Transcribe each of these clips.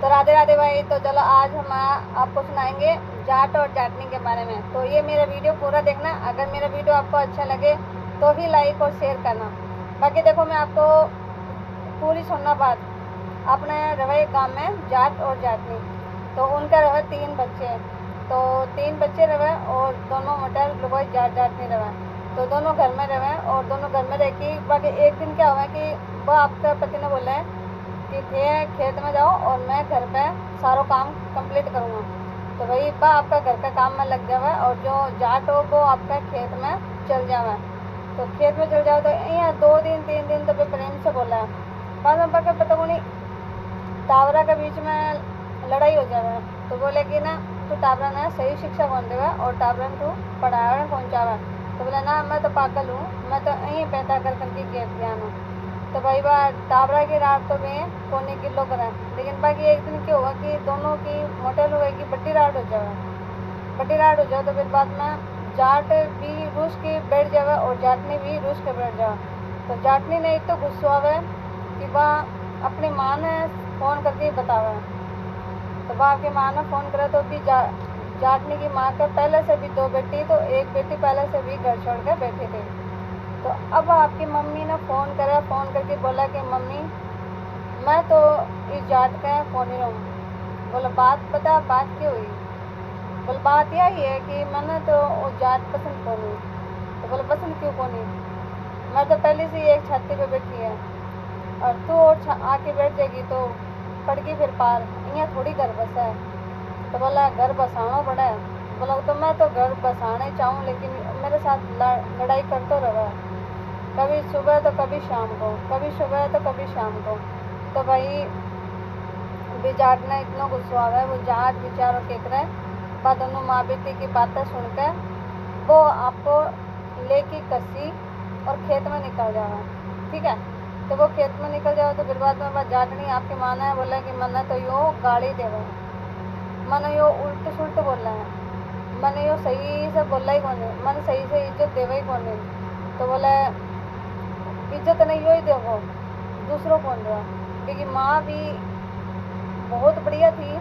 तो राधे राधे भाई। तो चलो आज हम आपको सुनाएंगे जाट और जाटनी के बारे में। तो ये मेरा वीडियो पूरा देखना। अगर मेरा वीडियो आपको अच्छा लगे तो भी लाइक और शेयर करना। बाकी देखो, मैं आपको पूरी सुनना बात। अपने रवे गांव में जाट और जाटनी, तो उनका रवे 3 बच्चे। तो 3 बच्चे रवे और दोनों मटर लोग जाट जाटनी रवे। तो दोनों घर में रहे और दोनों घर में रह के बाकी एक दिन क्या हुआ कि वह आपका पति ने बोला है कि खेत में जाओ और मैं घर पे सारा काम कंप्लीट करूँगा। तो भाई बा आपका घर का काम में लग जावे और जो जाट हो वो आपका खेत में चल जावे। तो खेत में चल जाओ तो यहाँ 2 दिन 3 दिन तो प्रेम से बोला है। बाद में पका पता को नहीं टावरा के बीच में लड़ाई हो जावे। तो बोले कि ना तू टावरा ने सही शिक्षा कौन देवे और टावरा ने तू पढ़ावे पहुँचावे। तो बोला ना मैं तो पागल हूँ, मैं तो यहीं पैदा कर करके गेट गया हूँ। तो भाई बात टावरा की रात तो में कोने किलो करें, लेकिन बाकी एक दिन क्या हुआ कि दोनों की मोटेल हुआ कि बड्डी रात हो जाए। बड्डी रात हो जाए तो फिर बाद में जाट भी रूस के बैठ जावे और जाटनी भी रूस के बैठ जावे। तो जाटनी ने एक तो गुस्सा आवे कि वह अपनी माँ ने फ़ोन करके बतावे। तो वह आपकी माँ ने फ़ोन करे तो भी जाटनी की माँ के पहले से भी 2 बेटी, तो एक बेटी पहले से भी घर छोड़ कर बैठी थी। तो अब आपकी मम्मी ने फ़ोन करके बोला कि मम्मी मैं तो इस जाट का कौन ही रहूँ। बोला बात पता बात क्यों हुई। बोला बात यही है कि मैंने तो वो जाट पसंद कौन हुई। तो बोला पसंद क्यों कौन हुई, मैं तो पहले से ही एक छाती पे बैठी है और तू और आके बैठ जाएगी तो पड़गी फिर पार, यहाँ थोड़ी घर बसा है। तो बोला घर बसाना पड़ा है। बोला तो मैं तो घर बसाना ही चाहूँ लेकिन मेरे साथ लड़ाई करते रहा, कभी सुबह तो कभी शाम को, कभी सुबह तो कभी शाम को। तो भाई भी जाट ने इतना गुस्सा आ गया। वो जाट बेचारों के रहे बाद दोनों माँ बेटी की बातें सुनकर वो आपको लेके कसी और खेत में निकल जाओ। ठीक है, तो वो खेत में निकल जाओ तो फिर बाद में बात जाटनी आपकी माँ ने बोला कि मैंने तो यो गाली दे रहा है, मैंने यो उल्ट सुल्ट बोला है, मैंने यो सही से बोला ही कौन है, मैंने सही से इज्जत देवा ही कौन है। तो बोला इज्जत नहीं यो ही देवो, दूसरों कौन देवा। क्योंकि माँ भी बहुत बढ़िया थी,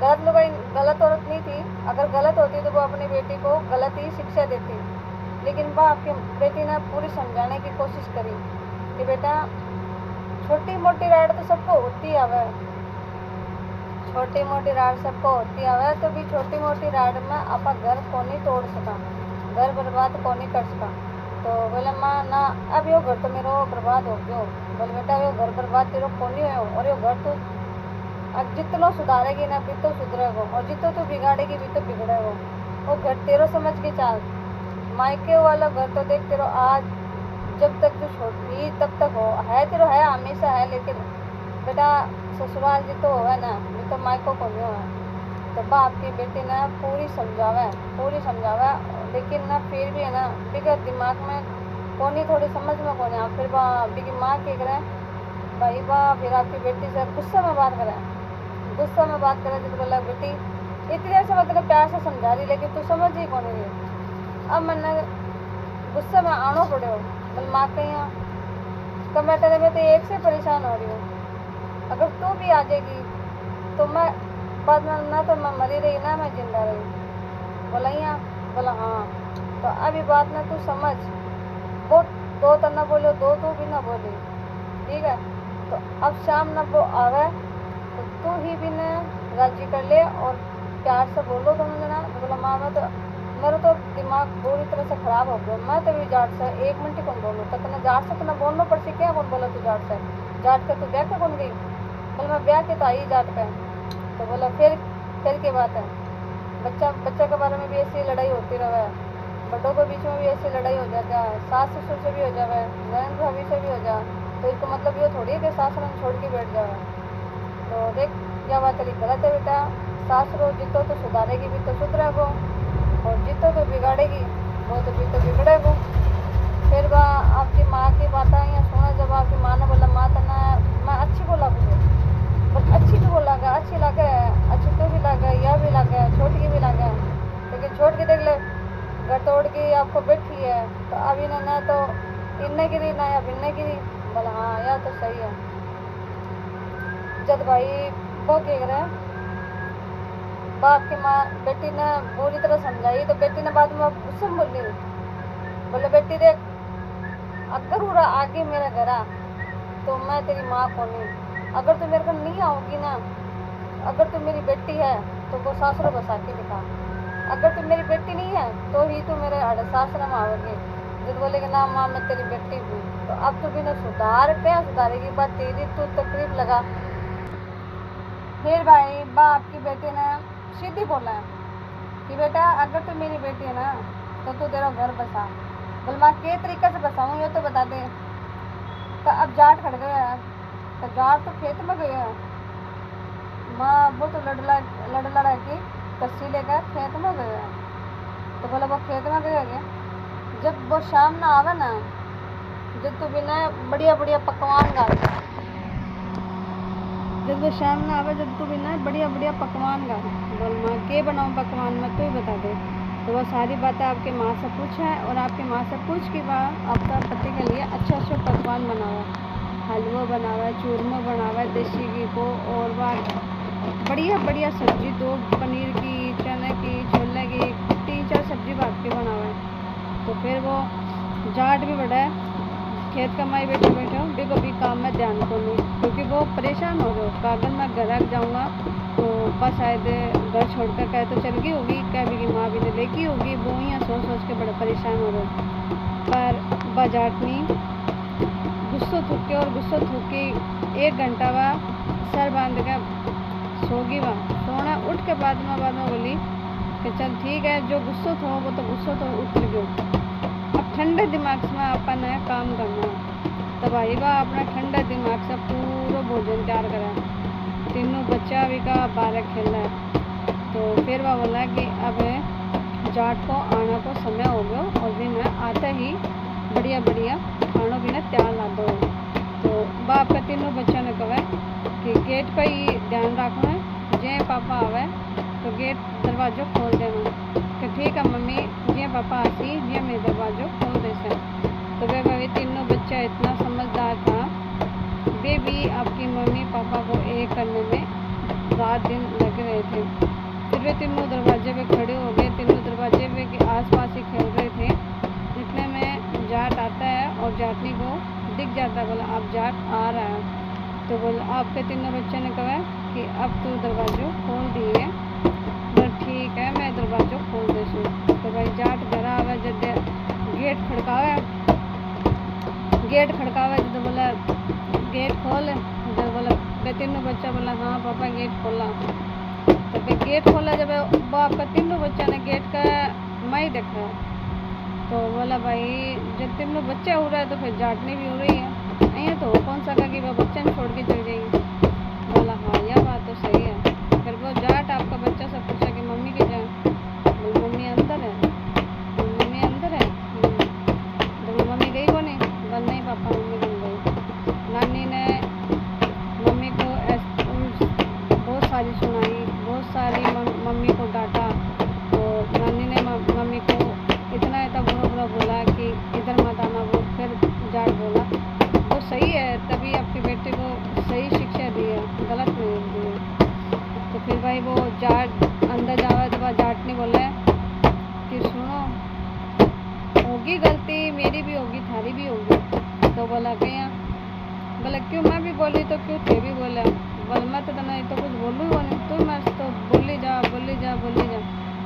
गलत औरत नहीं थी। अगर गलत होती तो वो अपनी बेटी को गलत ही शिक्षा देती, लेकिन वह आपकी बेटी ने पूरी समझाने की कोशिश करी कि बेटा छोटी मोटी राड तो सबको होती आवे, छोटी मोटी राड सबको होती आवे। तो भी छोटी मोटी राड में आप घर को नहीं तोड़ सका, घर बर्बाद को नहीं कर सका। तो बोले माँ ना अब यो घर तो मेरा बर्बाद हो गयो। बोले बेटा यो घर बर्बाद तेरे को नहीं हो और यो घर तो अब जितना सुधारेगी ना भी तो सुधरेगा और जितना तो बिगाड़ेगी भी तो बिगड़ेगा। वो घर तेरो समझ के चाल, मायके वाला घर तो देख तेरो आज जब तक तू छोटी तब तक हो है तेरो है हमेशा है, लेकिन बेटा ससुराल जी तो है ना भी तो मायको को नहीं है। तो बाप की बेटी ने पूरी समझावे लेकिन ना फिर भी है ना बिगड़ दिमाग में कोनी थोड़ी समझ में कोनी। आप फिर बिकी माँ के करें भाई फिर आपकी बेटी से गुस्से में बात करें तो बोला बेटी इतनी देर से मैं तेरे प्यार से समझा रही लेकिन तू समझ ही कौन रही। अब मैंने गुस्से में आना पड़े हो। बोल माँ कहीं कब बेटा मैं तो एक से परेशान हो रही हूँ, अगर तू भी आ जाएगी तो मैं बाद में ना तो मैं मरी रही ना मैं जिंदा रही। बोला यहाँ, बोला हाँ। तो अभी बात ना तू समझ, वो 2 तो ना बोलो 2 तू भी ना बोली, ठीक है। तो अब शाम न वो आवे तो तू ही भी ने राजी कर ले और प्यार से बोलो दोनों जना। तो बोला माँ मैं तो मेरा तो दिमाग पूरी तरह से ख़राब हो गया, मैं तो भी जाट से 1 मिनट कौन बोलूँ तो तेना जाट से तो बोलना पड़ सी क्या कौन बोला तू जाट से, जाट का तू ब्याह के कौन गई। बोला मैं ब्याह के तो आई जाट का। तो बोला फिर की बात है, बच्चा के बारे में भी ऐसी लड़ाई होती रहे, बड़ों के बीच में भी ऐसी लड़ाई हो जाती है, सास ससुर से भी हो जाए, ननद भाभी से भी हो जाए। तो इसका मतलब ये थोड़ी है कि सास रंग छोड़ के बैठ जाए। तो देख क्या बात है गलत है बेटा, सास रो जितो तो सुधारेगी भी तो सुधरेगो और जितो तो बिगाड़ेगी वो तो भी तो बिगड़ेगो। फिर वह आपकी माँ की बातें यहाँ सुना। जब आपकी माँ ने बोला माँ तना मैं अच्छी बोला मुझे, बस अच्छी भी बोला गया, अच्छी लगे, अच्छी तो भी लगे, यह भी लगे, छोटी भी लगे, लेकिन छोड़ के देख ले घर तोड़ के आपको बैठी है। तो अभी ना तो इन्ने गिरी ना अब इन्ने गिरी। बोला हाँ यह तो सही है। जब भाई वो कह रहे बाप की माँ बेटी ने पूरी तरह समझाई तो बेटी ने बाद में गुस्से में बोली, बोले बेटी देख, अगर पूरा आगे मेरा घर आ तो मैं तेरी माँ को नहीं, अगर तू मेरे को नहीं आओगी ना, अगर तू मेरी बेटी है तो वो सासुर बसा के दिखा, अगर तू मेरी बेटी नहीं है तो ही तू मेरे सासरा में आओगी। जब बोलेगी ना माँ मैं तेरी बेटी हूँ, तो अब तो बिना सुधार क्या सुधारेगी बात तेरी, तू तकलीफ लगा। फिर भाई बाप की बेटी ने सीधी बोला है कि बेटा अगर तू मेरी बेटी है ना तो तू तेरा घर बसा। बोल माँ के तरीके से बसाऊँ ये तो बता दे। तो अब जाट खड़ गया है, तो जाट तो खेत में गया है, माँ वो तो लड़ लड़ा की कस्सी लेकर खेत में गया है। तो बोला वो खेत में गया, जब वो शाम ना आवे ना, जब तू बिना बढ़िया बढ़िया पकवान गा, जब वो शाम ना आवे, जब तू बिना बढ़िया बढ़िया पकवान गा। बोल माँ के बनाऊँ पकवान में तू ही बता दे। तो वह सारी बातें आपके माँ से पूछा है और आपकी माँ से पूछ के वह आपका पति के लिए अच्छा अच्छा पकवान बना हुआ, हलवा बना हुआ है, चूरमा बना हुआ है देसी घी को, और वह बढ़िया बढ़िया सब्जी, 2 पनीर की, चने की, छोले की, 3-4 सब्जी बात के बना हुआ है। तो फिर वो जाट भी बड़ा है, खेत कमाई बैठे बैठे हो भी कभी काम में ध्यान को नहीं, क्योंकि वो परेशान हो रहे हो। अगर मैं घर जाऊँगा तो बस शायद घर छोड़कर कह तो चल गई होगी, कह भी माँ भी ने लेकी होगी, वो यहाँ सोच सोच के बड़े परेशान हो रहे। पर बजाटनी गुस्सो थूके और गुस्सो थूकी 1 घंटा वह सर बांध कर सोगी। वह सोना उठ के बाद में बोली कि चल ठीक है, जो गुस्सो था वो तो गुस्सो तो उतर गयो, अब ठंडे दिमाग से अपन है काम करना। तो भाई वह अपना ठंडे दिमाग से पूरा भोजन तैयार करा, तीनों बच्चा भी का बाहर खेल है। तो फिर वह बोला कि अब जाट को आने को समय हो गया और भी मैं आते ही बढ़िया बढ़िया खानों पीना तैयार ला दो। तो बाप का तीनों बच्चों ने कहा कि गेट का ही ध्यान रखना है, जे पापा आवे तो गेट दरवाज़ो खोल देना। कि ठीक है मम्मी, जे पापा आती जे मैं दरवाज़ो खोल दे से। तो वे भाई तीनों बच्चा इतना समझदार था, वे भी आपकी मम्मी पापा को एक करने में रात दिन लग रहे थे। फिर वे तीनों दरवाजे पे खड़े हो गए, तीनों दरवाजे पे के आसपास ही खेल रहे थे। इतने में जाट आता है और जाटनी को दिख जाता है, बोला आप जाट आ रहा है। तो बोला आपके तीनों बच्चों ने कहा कि अब तू दरवाज़ो खोल दिए। बोला ठीक है मैं दरवाज़ो खोल देसू। तो भाई जाट घर आवे, जब गेट खड़कावे तो बोला गेट खोल। जब बोला बे तीनों बच्चा बोला हाँ पापा गेट खोला। तो फिर गेट खोला, जब वो आपका तीनों बच्चा ने गेट का मैं देखा। तो बोला भाई जब तीनों बच्चे हो रहा है तो फिर जाटनी भी हो रही है, यहाँ तो कौन सा कि वह बच्चा छोड़ के चल जाएगी। बोला हाँ यह बात तो सही है। फिर वो जाट आपका बच्चा से पूछा कि मम्मी की जाए, मम्मी अंदर है, मम्मी अंदर है। तो मम्मी गई को नहीं, बोल नहीं पापा मम्मी बन गई। नानी ने मम्मी को बहुत सारी सुनाई, बहुत सारी मम्मी को डांटा, और नानी ने मम्मी को इतना बुरा बोला कि इधर मत आना। वो फिर जाट बोला वो सही है, तभी आपके बेटे को सही शिक्षा दी है, गलत नहीं दी है। तो फिर भाई वो जाट अंदर जावा तो वह जाट ने बोला कि सुनो होगी गलती, मेरी भी होगी थारी भी होगी। तो बोला क्या? बोला क्यों मैं भी बोली तो क्यों थे भी बोला। बोल मैं तो नहीं तो कुछ बोलूँ ही नहीं, तू मैं तो बोली जा।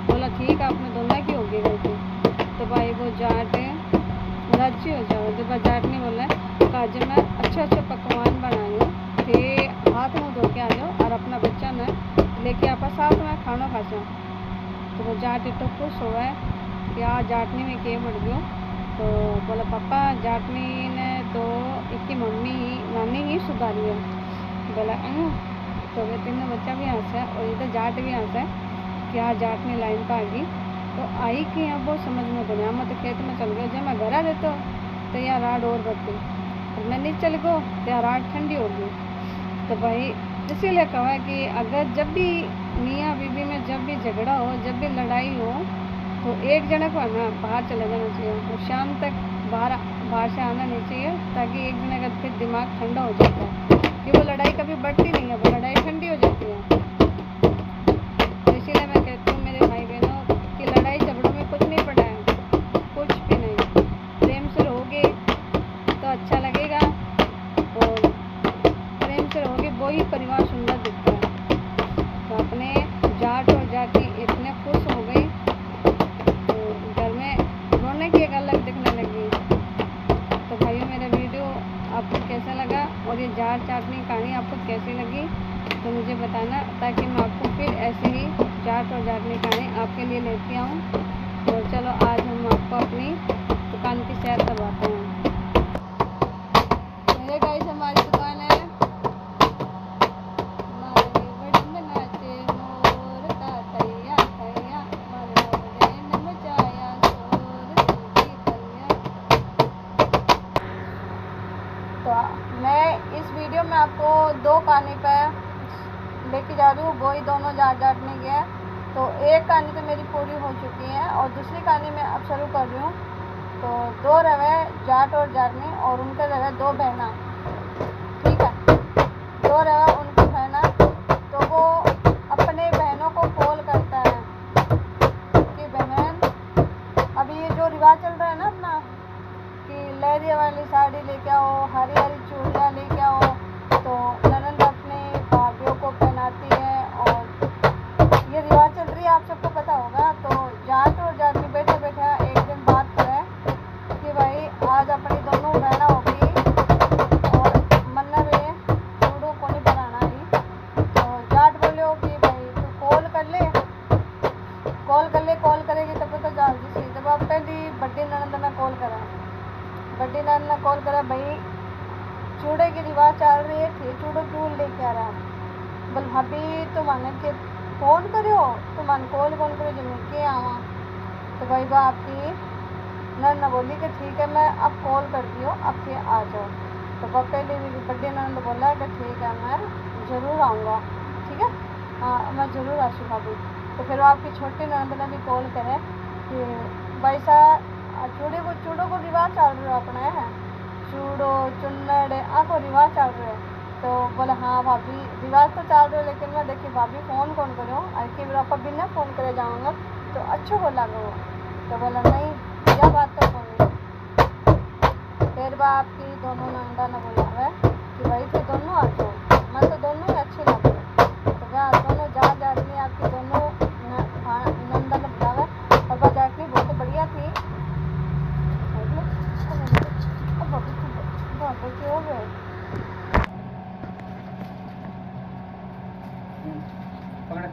बोला ठीक है आपने दोनों की होगी गलती। तो भाई वो जाट राजी हो जाओ। जब जाट ने बोला काज में अच्छा पकवान बनाए थे, हाथ मुँह धो के आ जाओ और अपना बच्चा ने लेके आप साथ में खाना खा जाओ। तो वो जाट तो खुश हुआ है कि आज जाटनी में के बढ़ गयो। तो बोला पापा जाटनी ने तो एक मम्मी ही नानी ही सुधारी है। बोला तो वे तीनों बच्चा भी हंसा और इधर जाट भी हंसा कि आज जाटनी लाइन पर आ गई। तो आई कि यहाँ बहुत समझ में बना, मैं तो खेत में चल गया, जब मैं घर आ देता तो यहाँ राड और बढ़ती, और मैं नहीं चल गो तो यहाँ राड ठंडी होगी। तो भाई इसीलिए कहा कि अगर जब भी मियाँ बीवी में जब भी झगड़ा हो, जब भी लड़ाई हो, तो एक जने को है ना बाहर चले जाना चाहिए और शाम तक बाहर से आना नहीं चाहिए, ताकि एक जने का फिर दिमाग ठंडा हो जाता है कि वो लड़ाई कभी बढ़ती नहीं है, वो लड़ाई ठंडी हो जाती है। बताना, ताकि मैं आपको फिर ऐसे ही जाट और जाटनी गाने आपके लिए लेके आऊँ। तो चलो आज हम आपको अपनी दुकान की सैर करवाते हैं। ये गाइस हमारी दुकान है। तो मैं इस वीडियो में आपको 2 कहानी पे लेके जा रही हूँ, वही दोनों जाट जाटनी के हैं। तो एक कहानी तो मेरी पूरी हो चुकी है और दूसरी कहानी मैं अब शुरू कर रही हूँ। तो 2 रवे जाट और जाटनी और उनके रवे 2 बहना, ठीक है। 2 रवे उनकी बहना, तो वो अपने बहनों को कॉल करता है कि बहन, अभी ये जो रिवाज चल रहा है ना अपना कि लहरिया वाली साड़ी लेके आओ, हरी हरी चूड़ियाँ लेके आओ, तो ननद अपने भाभीयों को पहनाती है और ये रिवाज चल रही है, आप सबको पता होगा। तो जाट और जाटनी बैठे बैठे एक दिन बात करें कि भाई आज अपनी दोनों बहना होगी और मन्ना में चूड़ों को नहीं बनाना ही। तो जाट बोले हो कि भाई तू कॉल कर ले, कॉल करेगी तब तो जल्दी से। जब आप पहली बड्डी ननद ने कॉल करा, बड्डी ननद ने कॉल करा, भाई चूड़े की रिवाज चल रही है थी, चूड़ो क्यों लेके आ रहा। बोल भाभी तुमने के फ़ोन करो, तुमने कॉल करो जो मैं के आवा। तो भाई बा आपकी ननद बोली कि ठीक है मैं अब कॉल कर दियो, अब फिर आ जाओ। तो वह पहले बड्डी ननद बोला कि ठीक है मैं ज़रूर आऊँगा, ठीक है, हाँ मैं ज़रूर आशू भाभी। तो फिर वो आपकी छोटी ननद ने भी कॉल करे कि भाई साहब चूड़ों को रिवाज चल रहा है अपना है, चूड़ो चुन्नड़ आपको रिवाज चल रहा है। तो बोले हाँ भाभी रिवाज तो चल रहा है, लेकिन मैं देखिए भाभी फ़ोन कौन करो, कि आप बिना फ़ोन करे जाऊँगा तो अच्छो हो लगा वो। तो बोला नहीं यह बात तो कौन नहीं। फिर वह आपकी दोनों नंदा ने बोला है कि भाई फिर दोनों आ जाओ, मैं तो दोनों ही अच्छी लग रही। तो वह दोनों जा जाटनी आपकी दोनों नंदा ने बुलावा और वह जाटनी बहुत बढ़िया थी। क्यों गए पकड़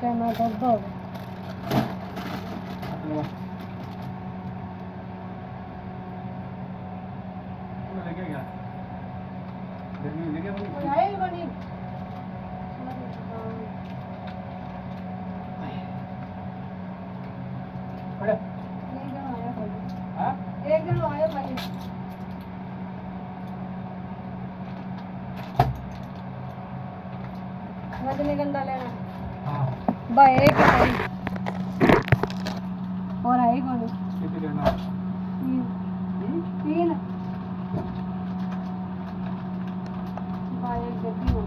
कहना डब्बा लगे क्या गर्मी लगे एक दिन आयो भाई रजनीगंधा लेना भाई एक और आई कौन कितने लेना 3 भाई एक देती हूँ।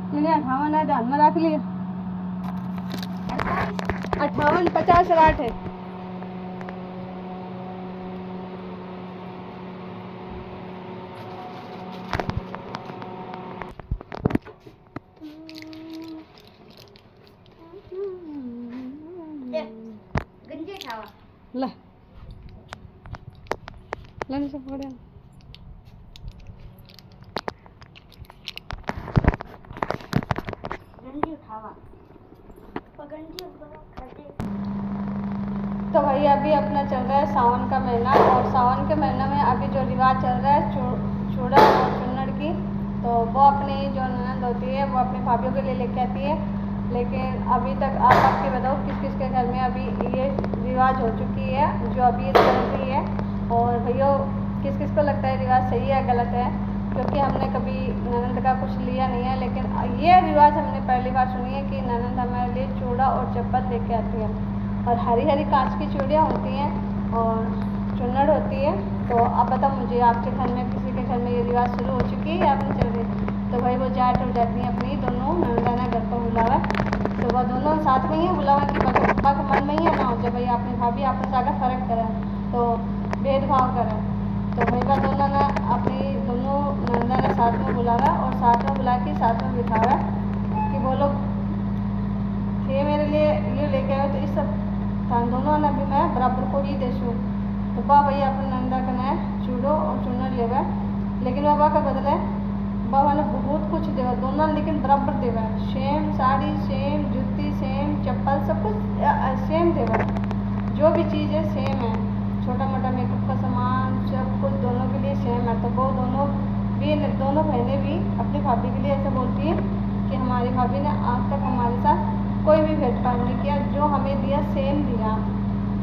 मैंने 58 है, ध्यान में रख लिया। 58 50 60 है। ला लाने से पकड़े तो भाई अभी अपना चल रहा है सावन का महीना, और सावन के महीना में अभी जो रिवाज चल रहा है चूड़ा और चुन्नड़ की, तो वो अपनी जो ननद होती है वो अपनी भाभीियों के लिए लेके आती है। लेकिन अभी तक आप आपके बताओ किस किस के घर में अभी ये रिवाज हो चुकी है जो अभी ये चल रही है, और भैया किस किस को लगता है रिवाज सही है गलत है, क्योंकि हमने कभी ननद का कुछ लिया नहीं है। लेकिन ये रिवाज हमने पहली बार सुनी है कि ननद हमारे लिए चूड़ा और चप्पल लेके आती है, और हरी हरी कांच की चूड़ियाँ होती हैं और चुन्नड़ होती है। तो अब बताओ मुझे, आपके घर में किसी के घर में ये रिवाज शुरू हो चुकी है या आपने चल रही? तो भाई वो जाट हो जाती हैं अपनी दोनों नंदाना घर पर बुलावा, तो वह दोनों साथ में ही बुलावा कि पप्पा के मन में ही ना हो जाए भाई अपनी भाभी आपने ज़्यादा फ़र्क करा तो भेदभाव करा। तो भाई वह दोनों ना अपनी दोनों नंदाना साथ में बुलावा और साथ में बुला के साथ में बिठावा कि वो लोग ये मेरे लिए ये लेके आए, तो इस सब दोनों ने भी मैं बराबर को ही देशूँ। तो बा भैया अपने नंदा का नया चूड़ो और चुनर लेवा, लेकिन बाबा का बदले बाबा ने बहुत कुछ देवा दोनों, लेकिन बराबर देवा, सेम साड़ी, सेम जूती, सेम चप्पल, सब कुछ सेम देवा, जो भी चीज़ है सेम है, छोटा मोटा मेकअप का सामान सब कुछ दोनों के लिए सेम है। तो वो दोनों बहनें भी अपनी भाभी के लिए ऐसा बोलती हैं कि हमारी भाभी ने आज तक हमारे साथ कोई भी भेदभाव नहीं किया, जो हमें दिया सेम दिया,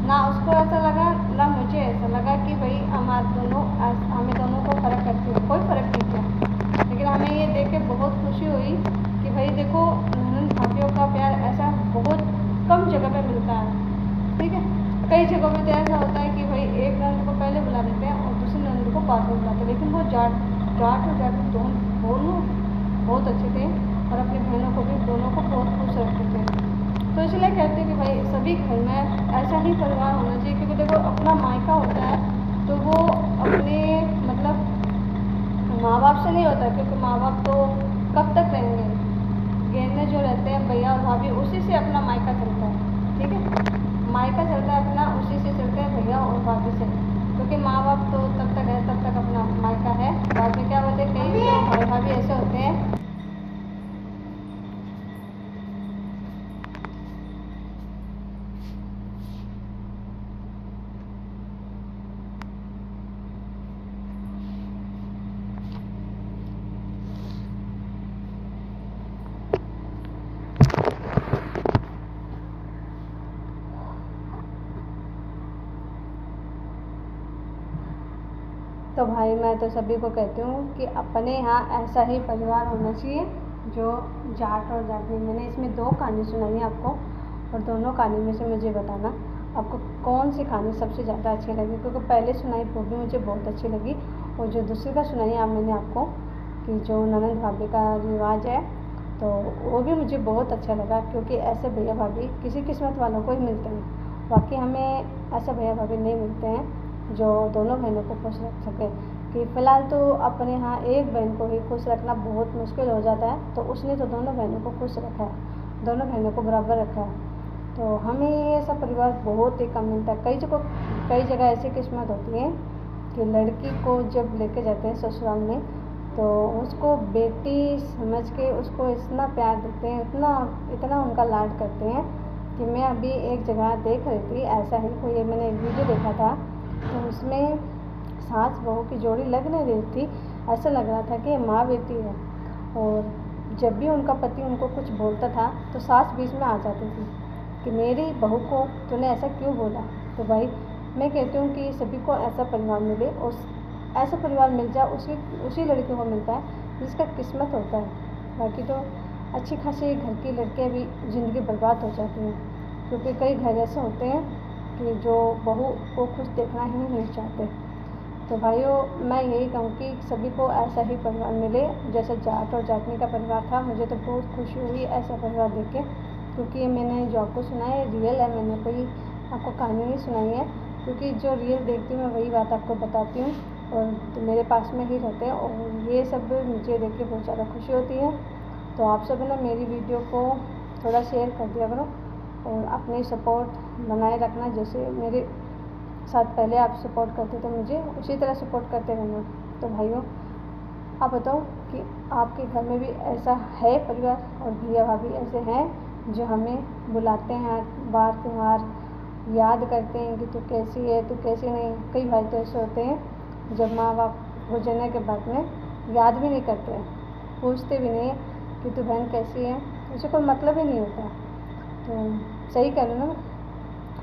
ना उसको ऐसा लगा ना मुझे ऐसा लगा कि भाई हमें दोनों को फ़र्क करती है, कोई फ़र्क नहीं किया। लेकिन हमें ये देख के बहुत खुशी हुई कि भाई देखो ननद भाभीयों का प्यार ऐसा बहुत कम जगह पे मिलता है, ठीक है। कई जगहों पे तो ऐसा होता है कि भाई एक ननद को पहले बुला देते हैं और दूसरी ननद को बाद में बुलाते हैं, लेकिन वो जाट और जाट दोनों बहुत अच्छे थे और अपनी बहनों को भी दोनों को बहुत खुश रखते थे। तो इसलिए कहते हैं कि भाई सभी घर में ऐसा ही परिवार होना चाहिए, क्योंकि देखो अपना मायका होता है तो वो अपने मतलब माँ बाप से नहीं होता, क्योंकि माँ बाप तो कब तक रहेंगे, गहने जो रहते हैं भैया और भाभी उसी से अपना मायका चलता है, ठीक है। मायका चलता है अपना उसी से चलते हैं भैया और भाभी से, क्योंकि माँ बाप तो तब तक है तब तक अपना मायका है। बाद में क्या होते हैं कई जो भाई भाभी ऐसे होते हैं तो भाई मैं तो सभी को कहती हूँ कि अपने यहाँ ऐसा ही परिवार होना चाहिए जो जाट और जाटनी। मैंने इसमें 2 कहानी सुनाई है आपको, और दोनों कहानी में से मुझे बताना आपको कौन सी कहानी सबसे ज़्यादा अच्छी लगी, क्योंकि पहले सुनाई वो भी मुझे बहुत अच्छी लगी, और जो दूसरी का सुनाई है मैंने आपको कि जो ननद भाभी का रिवाज है तो वो भी मुझे बहुत अच्छा लगा, क्योंकि ऐसे भैया भाभी किसी किस्मत वालों को ही मिलते हैं। बाकी हमें ऐसे भैया भाभी नहीं मिलते हैं जो दोनों बहनों को खुश रख सके। कि फ़िलहाल तो अपने यहाँ एक बहन को ही खुश रखना बहुत मुश्किल हो जाता है, तो उसने तो दोनों बहनों को खुश रखा है, दोनों बहनों को बराबर रखा है। तो हमें ये सब परिवार बहुत ही कम मिलता है। कई जगह ऐसी किस्मत होती है कि लड़की को जब लेके जाते हैं ससुराल में तो उसको बेटी समझ के उसको इतना प्यार देते हैं, इतना उनका लाड करते हैं कि मैं अभी एक जगह देख रही थी ऐसा ही कोई, मैंने एक वीडियो देखा था, तो उसमें सास बहू की जोड़ी लग नहीं रही थी, ऐसा लग रहा था कि माँ बेटी है। और जब भी उनका पति उनको कुछ बोलता था तो सास बीच में आ जाती थी कि मेरी बहू को तूने ऐसा क्यों बोला। तो भाई मैं कहती हूँ कि सभी को ऐसा परिवार मिले, और ऐसा परिवार मिल जाए उसी लड़कियों को मिलता है जिसका किस्मत होता है। बाकी तो अच्छी खासी घर की लड़कियाँ भी ज़िंदगी बर्बाद हो जाती हैं, क्योंकि कई घर ऐसे होते हैं कि जो बहू को खुश देखना ही नहीं चाहते। तो भाइयों मैं यही कहूँ कि सभी को ऐसा ही परिवार मिले जैसे जाट और जाटनी का परिवार था। मुझे तो बहुत खुशी हुई ऐसा परिवार देख के, क्योंकि ये मैंने जो आपको सुना है रियल है, मैंने कोई आपको कहानी नहीं सुनाई है, क्योंकि जो रियल देखती हूँ मैं वही बात आपको बताती हूँ, और तो मेरे पास में ही रहते हैं, और ये सब मुझे देख के बहुत ज़्यादा खुशी होती है। तो आप सब ना मेरी वीडियो को थोड़ा शेयर कर दिया करो और अपनी सपोर्ट बनाए रखना, जैसे मेरे साथ पहले आप सपोर्ट करते थे मुझे उसी तरह सपोर्ट करते रहना। तो भाइयों आप बताओ कि आपके घर में भी ऐसा है परिवार और भैया भाभी ऐसे हैं जो हमें बुलाते हैं बार त्यौहार याद करते हैं कि तू कैसी है, तू कैसी नहीं। कई भाई तो ऐसे होते हैं जब माँ बाप गुजरने के बाद में याद भी नहीं करते, पूछते भी नहीं कि तू बहन कैसी है, उसे कोई मतलब ही नहीं होता। तो सही कह रहे हो ना,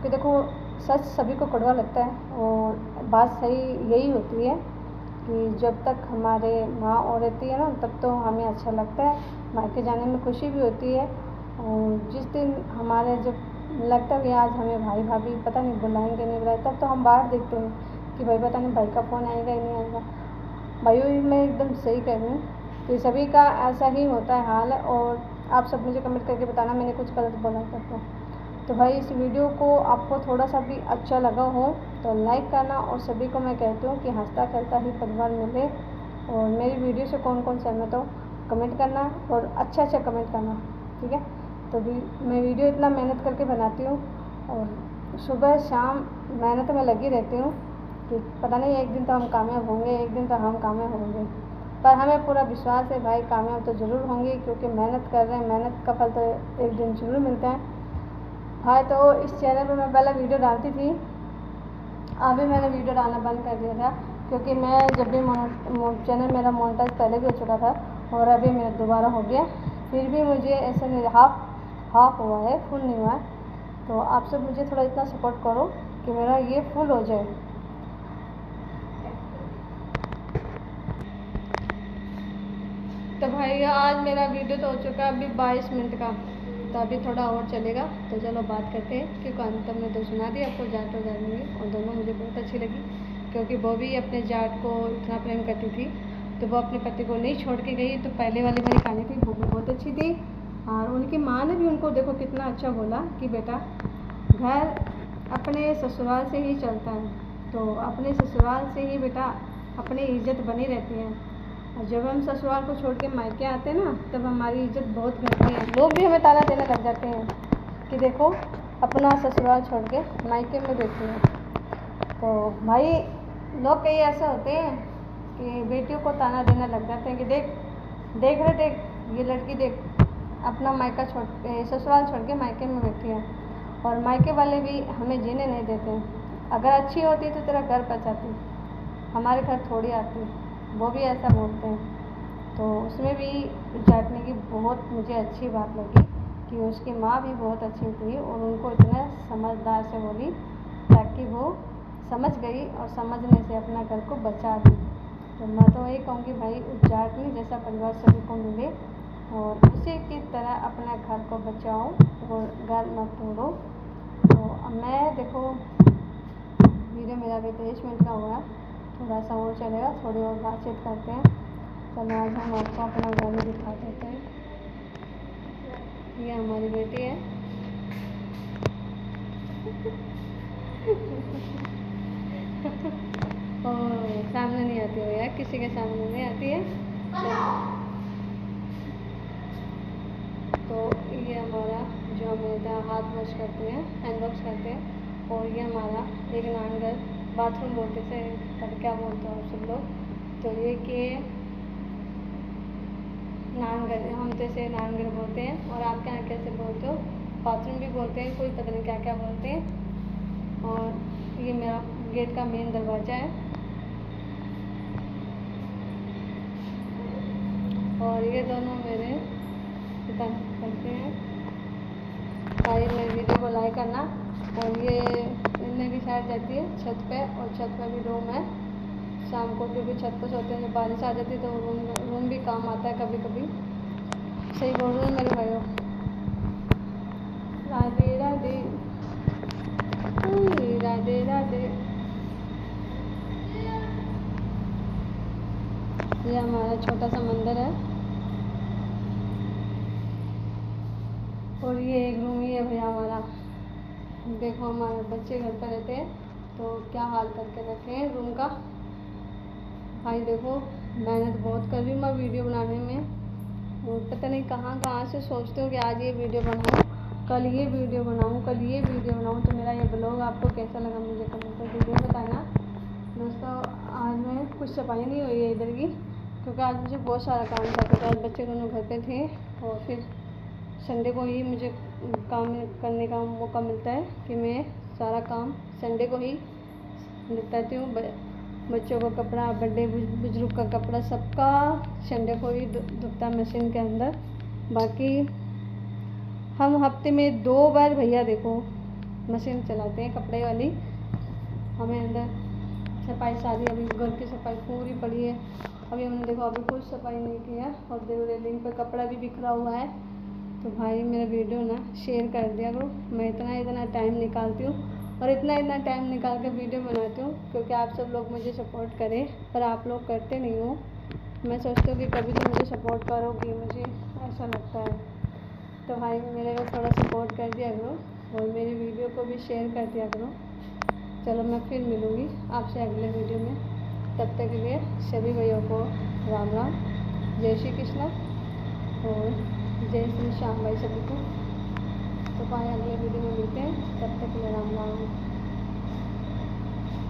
कि देखो सच सभी को कड़वा लगता है और बात सही यही होती है कि जब तक हमारे माँ और रहती है ना तब तो हमें अच्छा लगता है, मायके जाने में खुशी भी होती है। और जिस दिन हमारे जब लगता है कि आज हमें भाई भाभी पता नहीं बुलाएंगे नहीं बुलाए, तब तो हम बाहर देखते हैं कि भाई पता नहीं भाई का फ़ोन आएगा ही नहीं आएगा। भाइयों मैं एकदम सही कह रही हूँ कि सभी का ऐसा ही होता है हाल। और आप सब मुझे कमेंट करके बताना मैंने कुछ गलत बोला तो भाई इस वीडियो को आपको थोड़ा सा भी अच्छा लगा हो तो लाइक करना। और सभी को मैं कहती हूँ कि हंसता खेलता ही परिवार मिले। और मेरी वीडियो से कौन कौन सहमत हो कमेंट करना और अच्छा कमेंट करना, ठीक है। तो भी मैं वीडियो इतना मेहनत करके बनाती हूँ और सुबह शाम मेहनत में लगी रहती हूँ कि पता नहीं एक दिन तो हम कामयाब होंगे, एक दिन तो हम कामयाब होंगे। पर हमें पूरा विश्वास है भाई कामयाब तो ज़रूर होंगे, क्योंकि मेहनत कर रहे हैं, मेहनत का फल तो एक दिन ज़रूर मिलता है। हाँ तो इस चैनल पर मैं पहले वीडियो डालती थी, अभी मैंने वीडियो डालना बंद कर दिया था क्योंकि मैं जब भी चैनल मेरा मोनेटाइज पहले भी हो चुका था और अभी मेरा दोबारा हो गया। फिर भी मुझे ऐसे नहीं हाफ हुआ है, फुल नहीं हुआ है। तो आप सब मुझे थोड़ा इतना सपोर्ट करो कि मेरा ये फुल हो जाए। तो भाई आज मेरा वीडियो तो हो चुका है अभी 22 मिनट का, तो अभी थोड़ा और चलेगा। तो चलो बात करते हैं क्योंकि अंत में तो सुना दी आपको जाट और जाटनी, और दोनों मुझे बहुत अच्छी लगी क्योंकि वो भी अपने जाट को इतना प्रेम करती थी तो वो अपने पति को नहीं छोड़ के गई। तो पहले वाली मेरी कहानी थी वो भी बहुत अच्छी थी। और उनकी माँ ने भी उनको देखो कितना अच्छा बोला कि बेटा घर अपने ससुराल से ही चलता है, तो अपने ससुराल से ही बेटा अपनी इज्जत बनी रहती है। और जब हम ससुराल को छोड़ के मायके आते हैं ना तब हमारी इज्जत बहुत घटती है, लोग भी हमें ताना देने लग जाते हैं कि देखो अपना ससुराल छोड़ के मायके में बैठी है। तो भाई लोग कई ऐसे होते हैं कि बेटियों को ताना देने लग जाते हैं कि देख रहे देख ये लड़की देख अपना मायका छोड़ ससुराल छोड़ के मायके में बैठी है। और मायके वाले भी हमें जीने नहीं देते। अगर अच्छी होती तो तेरा घर पर जाती, हमारे घर थोड़ी आती, वो भी ऐसा बोलते हैं। तो उसमें भी जाटने की बहुत मुझे अच्छी बात लगी कि उसकी माँ भी बहुत अच्छी थी और उनको इतना समझदार से बोली ताकि वो समझ गई और समझने से अपना घर को बचा दी। तो मैं तो यही कहूँगी भाई उस जाटनी जैसा परिवार सभी को मिले और उसी की तरह अपना घर को बचाओ और घर मत तोड़ो। तो मैं देखो वीडियो मेरा अभी 23 मिनट का हुआ, थोड़ा सा और चलेगा, थोड़ी और बातचीत करते हैं। चलो आज हम आपको अपना घर में दिखा देते हैं। ये हमारी बेटी है और सामने नहीं आती हो यार, किसी के सामने नहीं आती है। तो ये हमारा जो हम हाथ वॉश करते हैं, हैंड वॉश करते हैं। और ये हमारा एक नानघर बाथरूम बोलते थे, पर क्या बोलते हो आप सब लोग। तो ये कि नानघर हम जैसे नानघर बोलते हैं और आपके यहाँ कैसे बोलते हो, बाथरूम भी बोलते हैं, कोई पता नहीं क्या क्या बोलते हैं। और ये मेरा गेट का मेन दरवाज़ा है। और ये दोनों मेरे पिता करते हैं। भाई मेरे वीडियो को लाइक करना। और ये इनमें भी शायद जाती है छत पे, और छत पे भी रूम है। शाम को भी छत पर सोते हैं, जब बारिश आ जाती है तो रूम भी काम आता है कभी कभी। सही बोल रही हूँ मेरे भाइयों। राधे राधे राधे राधे। ये हमारा छोटा सा मंदिर है और ये एक रूम ही है भैया हमारा। देखो हमारे बच्चे घर पर रहते हैं तो क्या हाल करके रखे हैं रूम का। भाई देखो मेहनत बहुत कर रही हूँ मैं वीडियो बनाने में, और पता नहीं कहाँ से सोचती हूँ कि आज ये वीडियो बनाऊँ, कल ये वीडियो बनाऊँ, कल ये वीडियो बनाऊँ। तो मेरा ये ब्लॉग आपको कैसा लगा मुझे कमेंट करके वीडियो बताना दोस्तों। आज मैं कुछ सफाई नहीं हुई है इधर की क्योंकि आज मुझे बहुत सारा काम था, क्योंकि आज बच्चे दोनों घर पे थे और फिर संडे को ही मुझे काम करने का मौका मिलता है कि मैं सारा काम संडे को ही निपटाती हूँ। बच्चों का कपड़ा, बड़े बुजुर्ग का कपड़ा, सबका संडे को ही धुलता मशीन के अंदर। बाकी हम हफ्ते में 2 बार भैया देखो मशीन चलाते हैं कपड़े वाली। हमें अंदर सफाई सारी, अभी घर की सफाई पूरी पड़ी है। अभी हमने देखो अभी कुछ सफाई नहीं किया और देखो रेलिंग पर कपड़ा भी बिखरा हुआ है। तो भाई मेरा वीडियो ना शेयर कर दिया करो। मैं इतना टाइम निकालती हूँ और इतना टाइम निकाल कर वीडियो बनाती हूँ क्योंकि आप सब लोग मुझे सपोर्ट करें, पर आप लोग करते नहीं हो। मैं सोचती हूँ कि कभी तो मुझे सपोर्ट करोगी, मुझे ऐसा लगता है। तो भाई मेरे को थोड़ा सपोर्ट कर दिया करो और मेरी वीडियो को भी शेयर कर दिया करो। चलो मैं फिर मिलूँगी आपसे अगले वीडियो में। तब तक के लिए सभी भैया को राम राम, जय श्री कृष्ण और जय श्री श्याम भाई सभी को। तो भाई अगले वीडियो में मिलते हैं, तब तक के लिए राम राम।